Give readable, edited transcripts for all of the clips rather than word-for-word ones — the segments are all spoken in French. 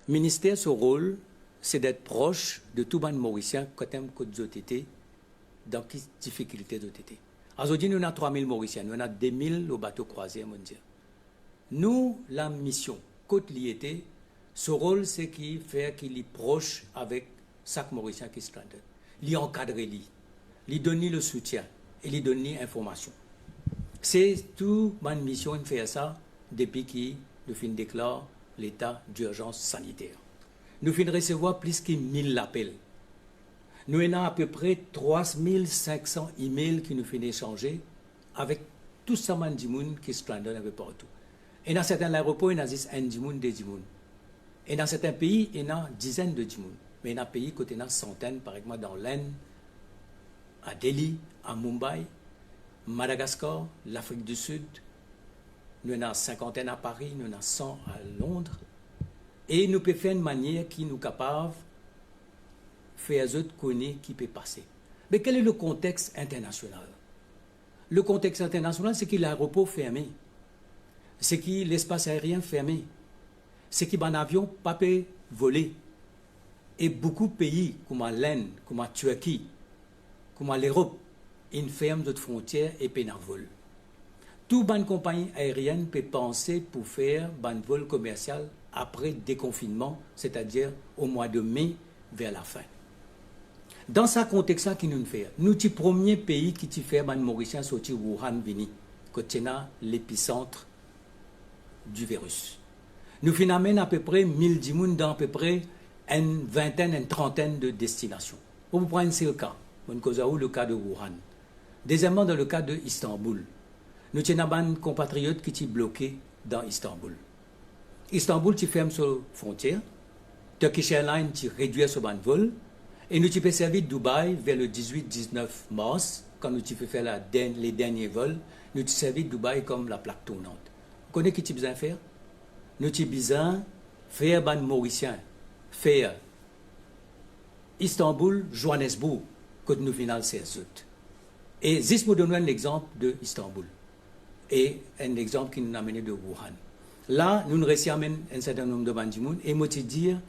Le ministère, son rôle, c'est d'être proche de tout le monde mauricien quand même que été dans quelle difficulté été. Aujourd'hui, nous avons 3000 Mauriciens, nous avons 2000 au bateau croisière mondial. Nous, la mission, côte liété, ce rôle, c'est qu'il fait qu'il est proche avec chaque Mauricien qui se trompe. Il encadre, il donne le soutien et il donne l'information. C'est toute ma mission de faire ça depuis qu'il nous déclare l'état d'urgence sanitaire. Nous finissons de recevoir plus que 1000 appels. Nous avons à peu près 3500 emails qui nous finissent d'échanger avec tout ça de monde qui se plante un peu partout. Et dans certains aéroports, il y a 10 monde, 10 monde. Et dans certains pays, il y a dizaines de monde. Mais dans des pays, il y a centaines, par exemple dans l'Inde, à Delhi, à Mumbai, Madagascar, l'Afrique du Sud. Nous avons 50 à Paris, nous avons 100 à Londres. Et nous pouvons faire une manière qui nous est capable de faire les autres connaître qui peut passer. Mais quel est le contexte international? Le contexte international, c'est que l'aéroport fermé, c'est que l'espace aérien fermé, c'est que un avion pas peut voler. Et beaucoup de pays, comme l'Inde, comme la Turquie, comme l'Europe, ils ferment d'autres frontières et peuvent vol. Toute bonne compagnie aérienne peut penser pour faire un vol commercial après déconfinement, c'est-à-dire au mois de mai vers la fin. Dans ce contexte-là, qui nous fait, nous sommes le premier pays qui fait un Mauricien sortir Wuhan, qui est l'épicentre du virus. Nous finalement à peu près 1000 dimoun dans à peu près une vingtaine, une trentaine de destinations. Pour vous prendre le cas, le cas de Wuhan. Deuxièmement, dans le cas de Istanbul, nous avons un compatriote qui est bloqué dans Istanbul. Istanbul, tu fermes sa frontière. Turkish Airlines, tu réduis son vol. Et nous avons servi Dubaï vers le 18-19 mars, quand nous avons fait les derniers vols. Nous avons servi Dubaï comme la plaque tournante. Vous connaissez ce que nous avons besoin de faire? Nous avons besoin de faire un Mauricien, faire Istanbul, Johannesburg, que nous finissons 16 août. Et juste pour donner un exemple de Istanbul. Et un exemple qui nous a amené de Wuhan. Là, nous réussissons un certain nombre de bandimoun et nous dire,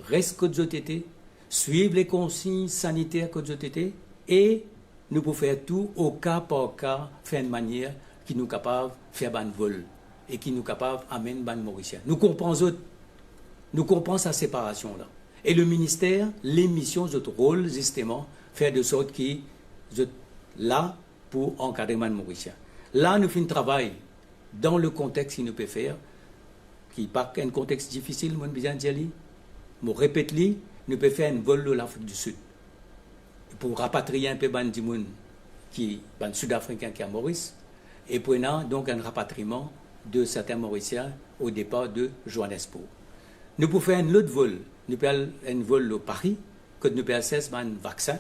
reste que été, suivre les consignes sanitaires que été et nous pouvons faire tout au cas par cas, faire une manière qui nous est capable de faire un vol et qui nous est capable d'amener un Mauricien. Nous comprenons sa séparation là. Et le ministère, les missions, notre rôle, justement, faire de sorte qu'ils sont là pour encadrer un Mauricien. Là, nous faisons un travail dans le contexte qu'il nous peut faire, qui n'est pas un contexte difficile, mon bien dire, je répète, nous pouvons faire un vol de l'Afrique du Sud pour rapatrier un peu de monde qui est sud-africain qui est à Maurice, et prenant donc un rapatriement de certains Mauriciens au départ de Johannesburg. Nous pouvons faire un autre vol, nous pouvons faire un vol au Paris, que nous pouvons faire un vaccin,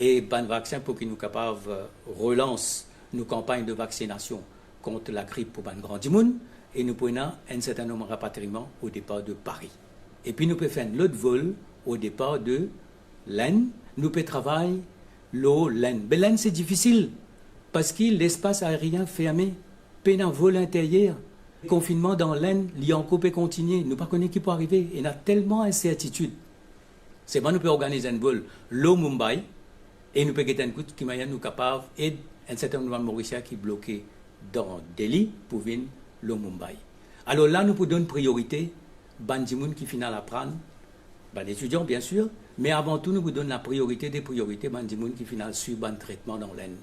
et un vaccin pour qu'il nous capable relance nos campagnes de vaccination contre la grippe pour un grand monde, et nous prenons un certain nombre de rapatriements au départ de Paris. Et puis nous pouvons faire l'autre vol au départ de l'Inde. Nous pouvons travailler l'Inde. Mais l'Inde, c'est difficile parce que l'espace aérien fermé, peine en vol intérieur. Le confinement dans l'Inde, l'Ianco peut continuer. Nous ne connaissons pas qui peut arriver. Il y a tellement d'incertitudes. C'est bon, nous pouvons organiser un vol l'eau Mumbai et nous pouvons faire un coup qui nous capable d'aider un certain nombre de Mauriciens qui sont bloqués dans Delhi pour venir l'eau Mumbai. Alors là, nous pouvons donner priorité bandimoun qui finissent à prendre, les étudiants bien sûr, mais avant tout nous vous donnons la priorité des priorités bandimoun qui finissent sur un traitement dans l'Inde,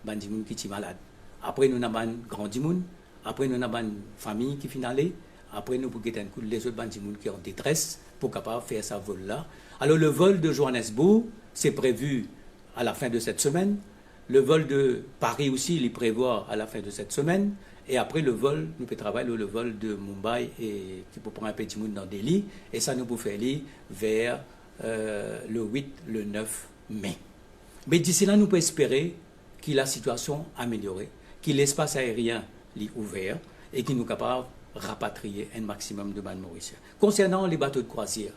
bandimoun qui sont malades. Après nous avons un grand dimoun, après nous avons une famille qui finissent, après nous pouvons un coup les autres bandimoun qui sont en détresse pour capable faire ce vol là. Alors le vol de Johannesburg, c'est prévu à la fin de cette semaine. Le vol de Paris aussi, il est prévu à la fin de cette semaine. Et après le vol, nous pouvons travailler le vol de Mumbai et qui peut prendre un petit monde dans Delhi. Et ça nous peut faire aller vers le 8, le 9 mai. Mais d'ici là, nous pouvons espérer que la situation améliorée, que l'espace aérien est ouvert et qu'il nous est capable de rapatrier un maximum de bandes mauriciens. Concernant les bateaux de croisière,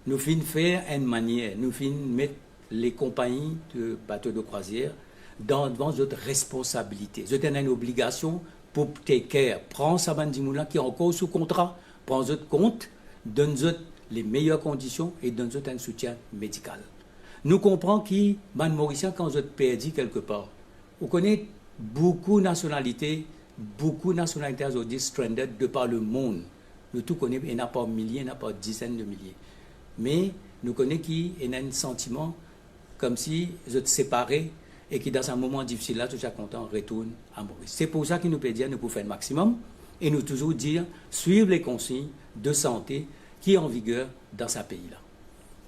nous finissons faire une manière, nous finissons mettre les compagnies de bateaux de croisière devant notre responsabilité. Vous avez une obligation pour take care. Prends sa bande qui est encore sous contrat, prends votre compte, donne les meilleures conditions et donne un soutien médical. Nous comprenons qui, les Mauriciens, quand vous êtes perdu quelque part, vous connaissez beaucoup de nationalités aujourd'hui stranded de par le monde. Nous tout connaissons, il n'y a pas milliers, il n'y a pas dizaines de milliers. Mais nous connaissons qui il y a un sentiment comme si vous êtes séparés et qui dans un moment difficile là, tout ça content, retourne à Maurice. C'est pour ça qu'il nous peut dire, nous pouvons faire le maximum et nous toujours dire, suivre les consignes de santé qui est en vigueur dans ce pays-là.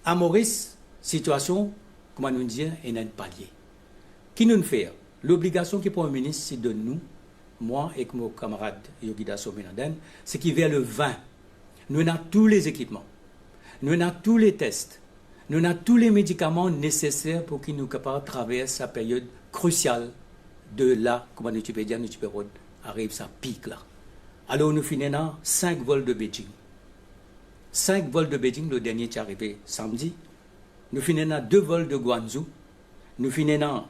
À Maurice, situation, comment nous dire, il y a un palier. Qui nous fait? L'obligation qui est pour le ministre, c'est de nous, moi et mon camarade Yogida Sominaden, c'est qu'il vers le 20. Nous avons tous les équipements, nous avons tous les tests, nous avons tous les médicaments nécessaires pour qu'il nous capable de traverser sa période cruciale de là, comment nous peux dire, nous arrive sa pic là. Alors nous finissons 5 vols de Beijing. 5 vols de Beijing, le dernier est arrivé samedi. Nous finissons 2 vols de Guangzhou. Nous prenons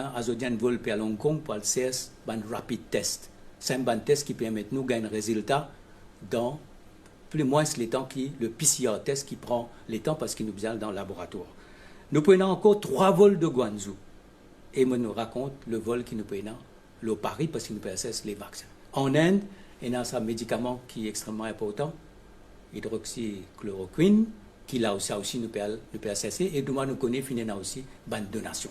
un vol pour Hong Kong pour le CS, un rapid test. C'est un test qui permet de nous gagner un résultat dans plus ou moins les temps le PCR test qui prend les temps parce qu'il nous besoin dans le laboratoire. Nous prenons encore 3 vols de Guangzhou. Et on nous raconte le vol qui nous prenons le Paris parce qu'il nous peut assesser les vaccins. En Inde, il y a un médicament qui est extrêmement important, hydroxychloroquine, qui là aussi nous peut assesser. Et demain, nous connaissons finalement aussi une donation.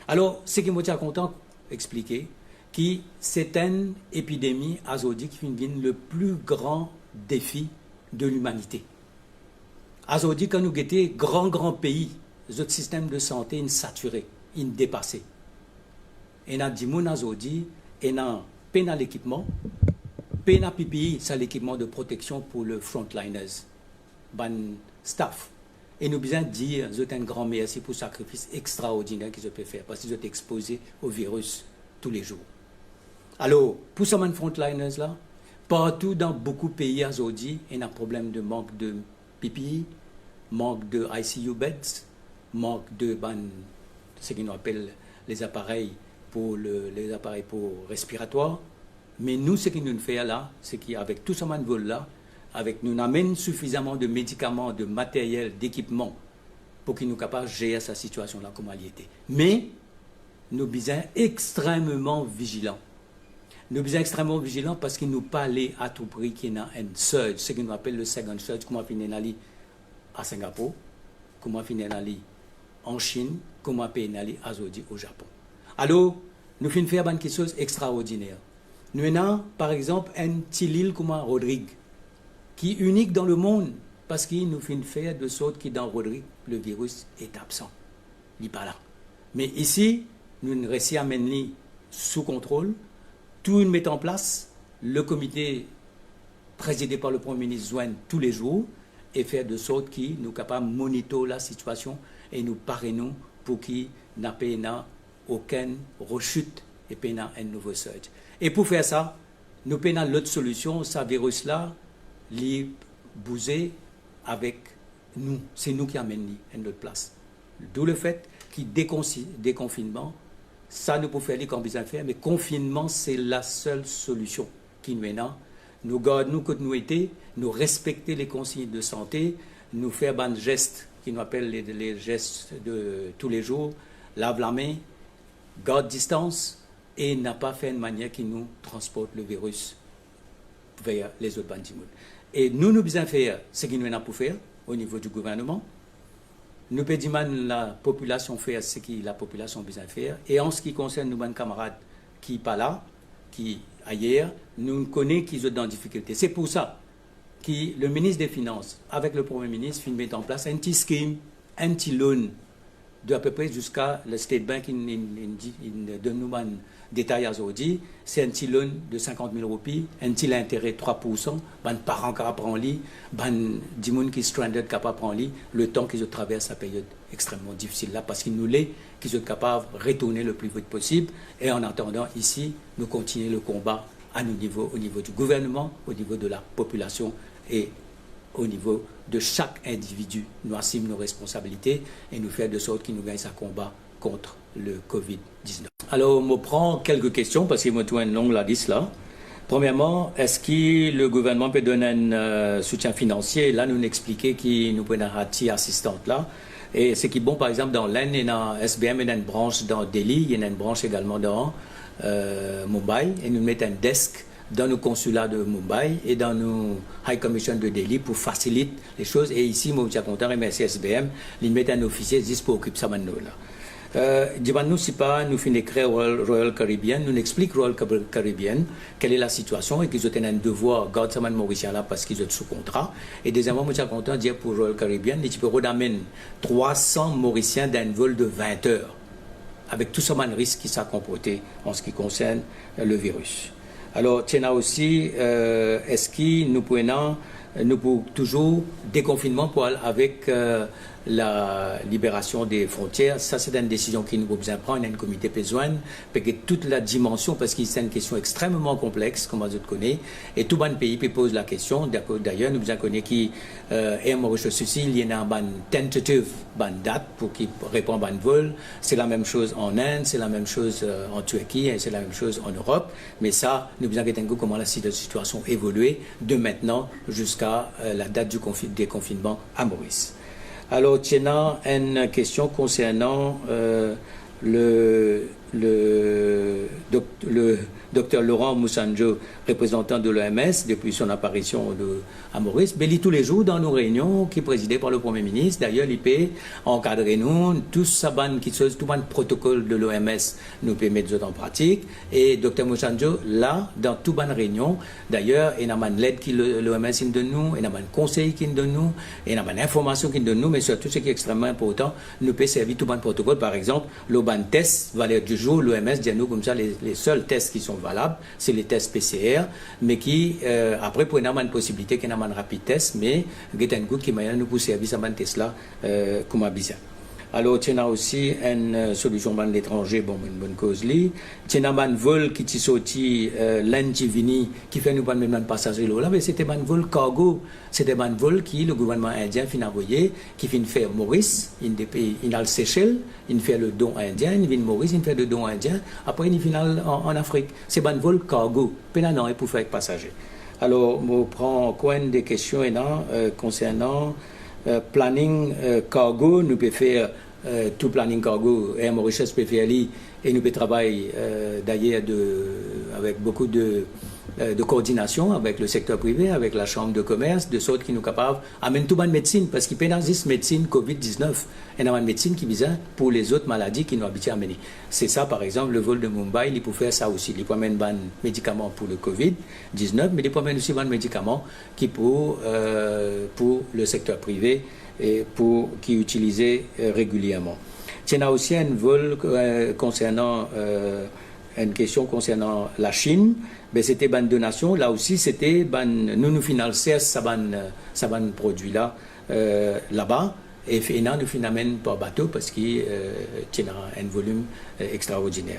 Alors, ce qui m'a content d'expliquer, que c'est une épidémie azodique qui vient le plus grand défi de l'humanité. Azodique, quand nous guettons grand pays, notre système de santé est saturé, est dépassé. Et nous avons dit azodi, et nous avons peine à l'équipement, peine à PPI, c'est l'équipement de protection pour les frontliners, ban staff. Et nous avons besoin de dire, vous êtes un grand merci pour le sacrifice extraordinaire que je peux faire, parce que vous êtes exposé au virus tous les jours. Alors, pour ces frontliners là, partout dans beaucoup de pays aujourd'hui, il y a un problème de manque de PPI, manque de ICU beds, manque de ce qu'on appelle les appareils pour respiratoires. Mais nous, ce que nous faisons là, c'est qu'avec tout ce vol là, avec nous amène suffisamment de médicaments, de matériel, d'équipement pour qu'il nous capable de gérer cette situation-là comme elle y était. Mais nous sommes extrêmement vigilants. Nous sommes extrêmement vigilants parce qu'il nous pas aller à tout prix qu'il y a un surge, ce qu'on appelle le second surge, comment finir aller à Singapour, comment finir aller en Chine, comment finir aller à Zodi au Japon. Alors, nous finissons faire quelque chose d'extraordinaire. Nous avons, par exemple, un petit île comme Rodrigue, qui est unique dans le monde, parce qu'il nous fait faire de sorte que dans Rodrigue, le virus est absent. Il n'est pas là. Mais ici, nous réussissons à mener sous contrôle, tout met en place, le comité présidé par le Premier ministre joint tous les jours, et faire de sorte qu'il nous capable de monitorer la situation et nous parrainons pour qu'il n'y ait aucune rechute et qu'il n'y ait un nouveau surge. Et pour faire ça, nous avons l'autre solution, ce virus-là, les bouger avec nous. C'est nous qui amenons à notre place. D'où le fait qu'il déconfinement, ça nous peut faire les qu'on besoin faire, mais confinement, c'est la seule solution qui nous est là. Nous gardons que nous étions, nous respecter les consignes de santé, nous faire des gestes qui nous appellent les gestes de tous les jours, lave la main, garde distance, et n'a pas fait une manière qui nous transporte le virus vers les autres bandits. Et nous devons faire ce qu'il nous a pour faire au niveau du gouvernement. Nous pouvons la population faire ce que la population a besoin de faire. Et en ce qui concerne nos camarades qui ne sont pas là, qui ailleurs, nous connaissons qu'ils sont dans difficulté. C'est pour ça que le ministre des Finances, avec le Premier ministre, met en place un petit scheme, un petit loan, de à peu près jusqu'à le State Bank, il donne nous un détail aujourd'hui, c'est un petit loan de 50 000 roupies, un petit intérêt de 3%, ban parents qui apprennent lit, ban des gens qui sont stranded qui apprennent lit, le temps qu'ils traversent cette période extrêmement difficile là, parce qu'ils nous l'est, qu'ils sont capables de retourner le plus vite possible. Et en attendant, ici, nous continuons le combat à nos niveaux, au niveau du gouvernement, au niveau de la population et au niveau de chaque individu. Nous assumons nos responsabilités et nous faire de sorte qu'il nous gagne sa combat contre le Covid-19. Alors, je prends quelques questions parce qu'il me trouve une longue liste là. Premièrement, est-ce que le gouvernement peut donner un soutien financier? Là, nous expliquer qui nous peut une assistante là. Et ce qui est bon, par exemple, dans l'Inde, il y a un SBM, il y a une branche dans Delhi, il y a une branche également dans Mumbai, et nous mettons un desk dans nos consulats de Mumbai et dans nos High Commission de Delhi pour faciliter les choses. Et ici, moi, je suis content, remercier SBM, ils mettent un officier juste pour occuper ça maintenant là. Dis-nous si pas nous finissons d'écrire Royal Caribbean, nous explique Royal Caribbean quelle est la situation et qu'ils ont un devoir garder ça mauricien là parce qu'ils sont sous contrat. Et deuxièmement, moi je suis content de dire pour Royal Caribbean, ils peuvent ramener 300 Mauriciens d'un vol de 20 heures avec tout ce risque qui s'est comporté en ce qui concerne le virus. Alors, tiens aussi, est-ce que nous pouvons toujours déconfinement pour avec la libération des frontières. Ça, c'est une décision qui nous besoin prendre. Il y a un comité besoin, parce que toute la dimension, parce que c'est une question extrêmement complexe, comme vous connaissez, et tout bon pays peut poser la question. D'ailleurs, nous besoin connaître qui est Mauritius aussi, il y a une tentative, une date pour qu'il réponde à un vol. C'est la même chose en Inde, c'est la même chose en Turquie, et c'est la même chose en Europe. Mais ça, nous besoin connaître comment la situation évolue de maintenant jusqu'à la date du déconfinement à Maurice. Alors, tiens, une question concernant le docteur Laurent Moussanjo, représentant de l'OMS depuis son apparition à Maurice, mais il lit tous les jours dans nos réunions qui est présidée par le Premier ministre. D'ailleurs, il peut encadrer nous, tout le protocole de l'OMS nous peut mettre en pratique. Et docteur Moussanjo, là, dans toute bonne réunion, d'ailleurs, il y a une lettre que l'OMS donne nous, il y a un conseil qu'il donne nous, il y a une information qu'il donne nous, mais surtout ce qui est extrêmement important, nous peut servir tout bon protocole. Par exemple, le ban test valeur du jour, l'OMS dit à nous comme ça, les seuls tests qui sont valables, c'est les tests PCR, mais qui, après, pour une possibilité qu'il y ait un rapide test, mais il y a un goût qui m'a nous pour servir à ce test-là, comme à bizarre. Alors, il y a aussi une solution de l'étranger, bon, une bonne cause. Il y a un vol qui est sorti l'Inde qui fait nous pas même passager là, mais c'était un vol cargo. C'était un vol qui le gouvernement indien a envoyé, qui vient faire Maurice, il a le Seychelles, il fait le don indien, il vient Maurice, il fait le don indien, après il vient en Afrique. C'est un vol cargo, pénal pour faire passager. Alors, je prends coin des questions concernant planning cargo, nous pouvons faire tout planning cargo et Mauritius peut faire et nous pouvons travailler d'ailleurs avec beaucoup de coordination avec le secteur privé, avec la chambre de commerce, de sorte qu'ils nous capables d'amener toute bonne médecine, parce qu'il n'y a pas de médecine Covid-19, il y a une médecine qui vise pour les autres maladies qui nous habitent à amener. C'est ça, par exemple, le vol de Mumbai, il peut faire ça aussi. Il peut amener des médicaments pour le Covid-19, mais il peut amener aussi des médicaments qui pour le secteur privé et qui est utilisé régulièrement. Il y a aussi un vol concernant une question concernant la Chine. Ben, c'était une donation. Là aussi, c'était nous finançons ce produit là là-bas. Et nous finalement par bateau parce qu'il y a un volume extraordinaire.